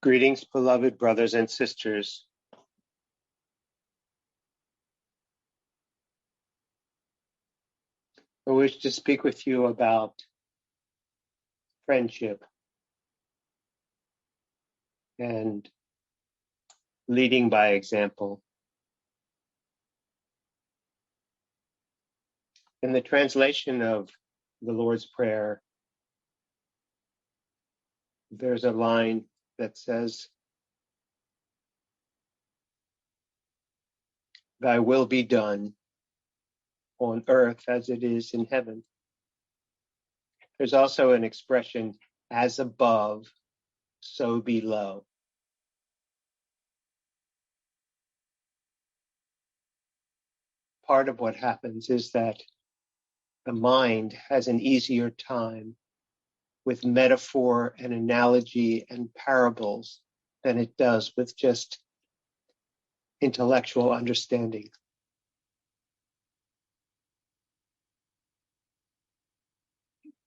Greetings, beloved brothers and sisters. I wish to speak with you about friendship and leading by example. In the translation of the Lord's Prayer, there's a line that says, "Thy will be done on earth as it is in heaven." There's also an expression, "as above, so below." Part of what happens is that the mind has an easier time with metaphor and analogy and parables than it does with just intellectual understanding.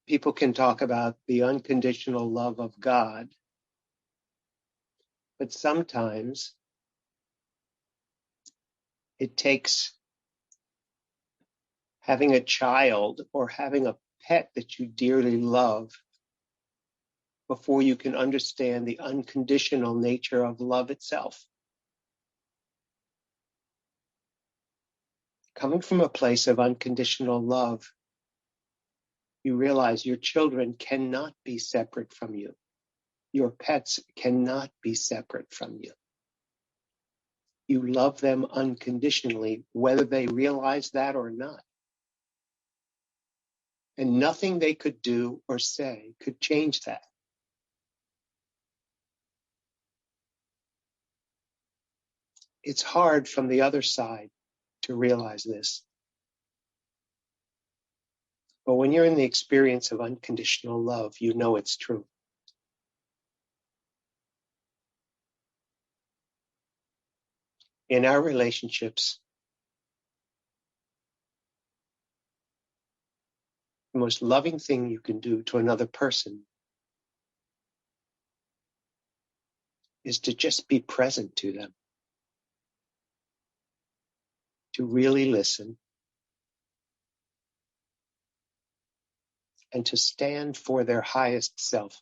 People can talk about the unconditional love of God, but sometimes it takes having a child or having a pet that you dearly love before you can understand the unconditional nature of love itself. Coming from a place of unconditional love, you realize your children cannot be separate from you. Your pets cannot be separate from you. You love them unconditionally, whether they realize that or not. And nothing they could do or say could change that. It's hard from the other side to realize this. But when you're in the experience of unconditional love, you know it's true. In our relationships, the most loving thing you can do to another person is to just be present to them, to really listen, and to stand for their highest self.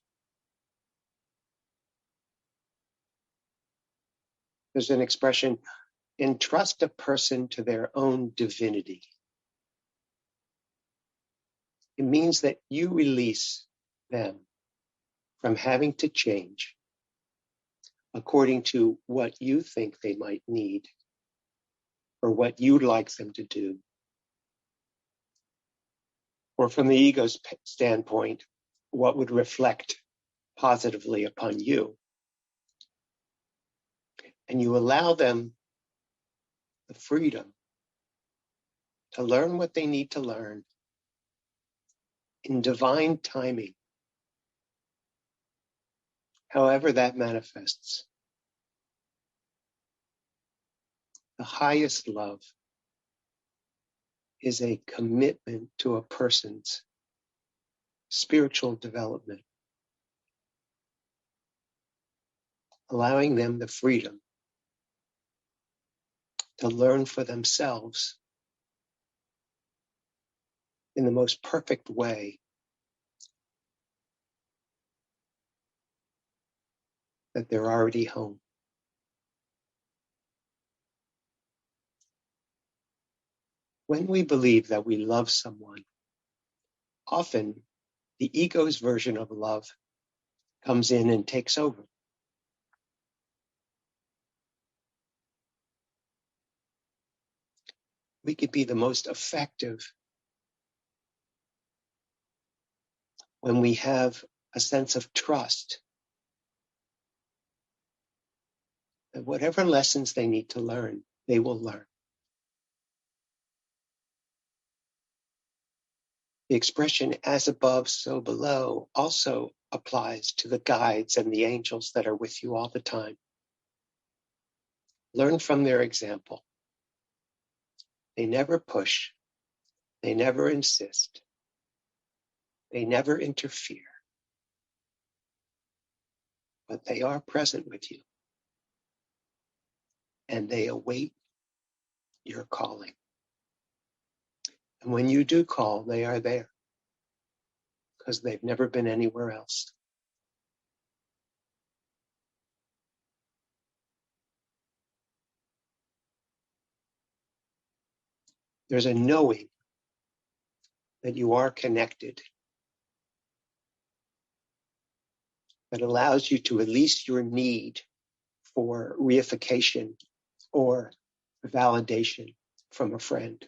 There's an expression, entrust a person to their own divinity. It means that you release them from having to change according to what you think they might need or what you'd like them to do. Or from the ego's standpoint, what would reflect positively upon you. And you allow them the freedom to learn what they need to learn in divine timing, however that manifests. The highest love is a commitment to a person's spiritual development, allowing them the freedom to learn for themselves in the most perfect way that they're already home. When we believe that we love someone, often the ego's version of love comes in and takes over. We could be the most effective when we have a sense of trust that whatever lessons they need to learn, they will learn. The expression as above, so below also applies to the guides and the angels that are with you all the time. Learn from their example. They never push. They never insist. They never interfere. but they are present with you, and they await your calling. And when you do call, they are there because they've never been anywhere else. There's a knowing that you are connected that allows you to release your need for reification or validation from a friend.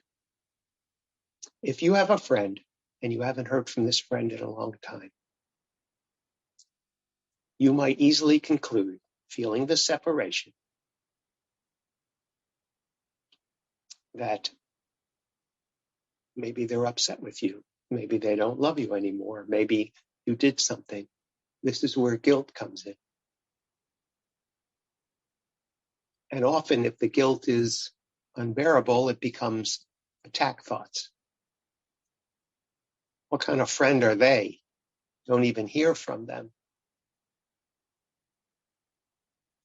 If you have a friend and you haven't heard from this friend in a long time, you might easily conclude, feeling the separation, that maybe they're upset with you. Maybe they don't love you anymore. Maybe you did something. This is where guilt comes in. And often if the guilt is unbearable, it becomes attack thoughts. What kind of friend are they? Don't even hear from them.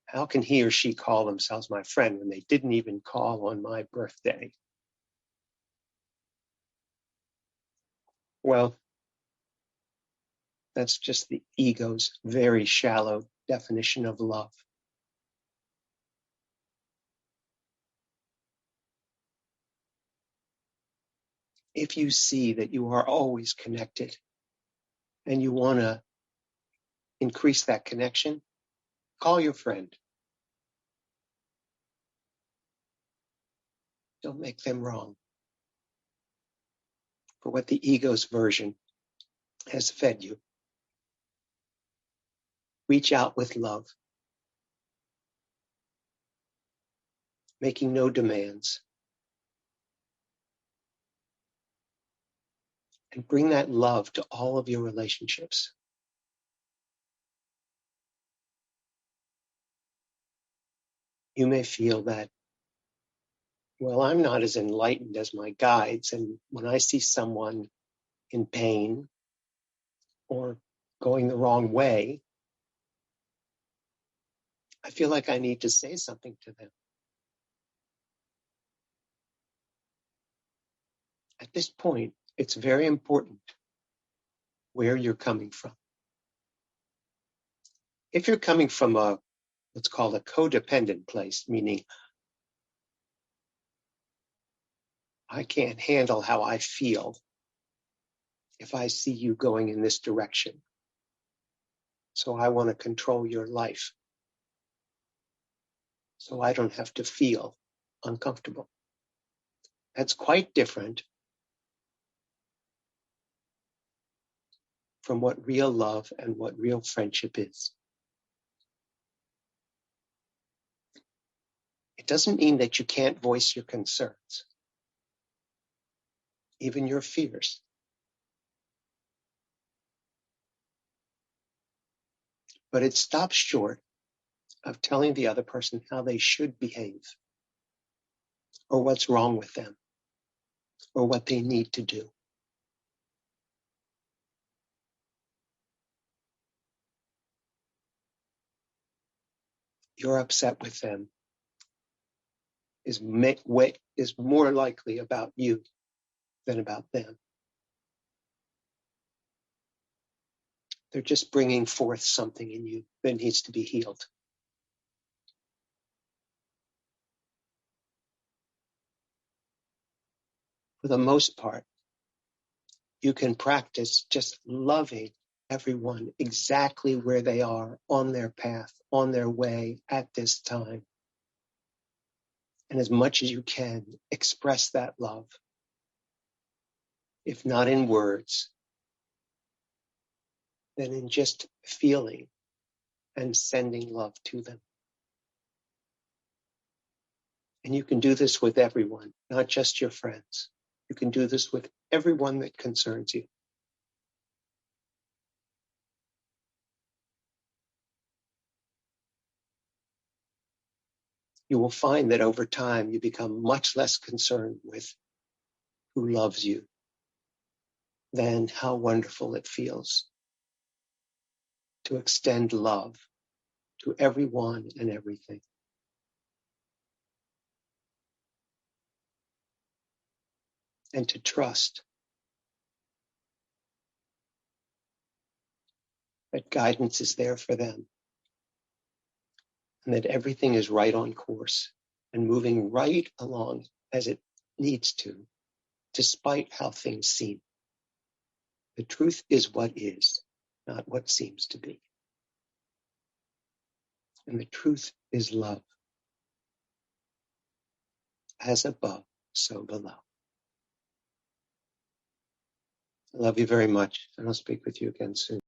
How can he or she call themselves my friend when they didn't even call on my birthday? Well, that's just the ego's very shallow definition of love. If you see that you are always connected and you want to increase that connection, call your friend. Don't make them wrong for what the ego's version has fed you. Reach out with love, making no demands. And bring that love to all of your relationships. You may feel that, well, I'm not as enlightened as my guides, and when I see someone in pain or going the wrong way, I feel like I need to say something to them. At this point, it's very important where you're coming from. If you're coming from what's called a codependent place, meaning I can't handle how I feel if I see you going in this direction, so I want to control your life so I don't have to feel uncomfortable. That's quite different from what real love and what real friendship is. It doesn't mean that you can't voice your concerns, even your fears. But it stops short of telling the other person how they should behave, or what's wrong with them, or what they need to do. You're upset with them is more likely about you than about them. They're just bringing forth something in you that needs to be healed. For the most part, you can practice just loving everyone exactly where they are on their path, on their way at this time. And as much as you can, express that love. If not in words, then in just feeling and sending love to them. And you can do this with everyone, not just your friends. You can do this with everyone that concerns you. You will find that over time you become much less concerned with who loves you than how wonderful it feels to extend love to everyone and everything. And to trust that guidance is there for them and that everything is right on course and moving right along as it needs to, despite how things seem. The truth is what is, not what seems to be. And the truth is love. As above, so below. I love you very much, and I'll speak with you again soon.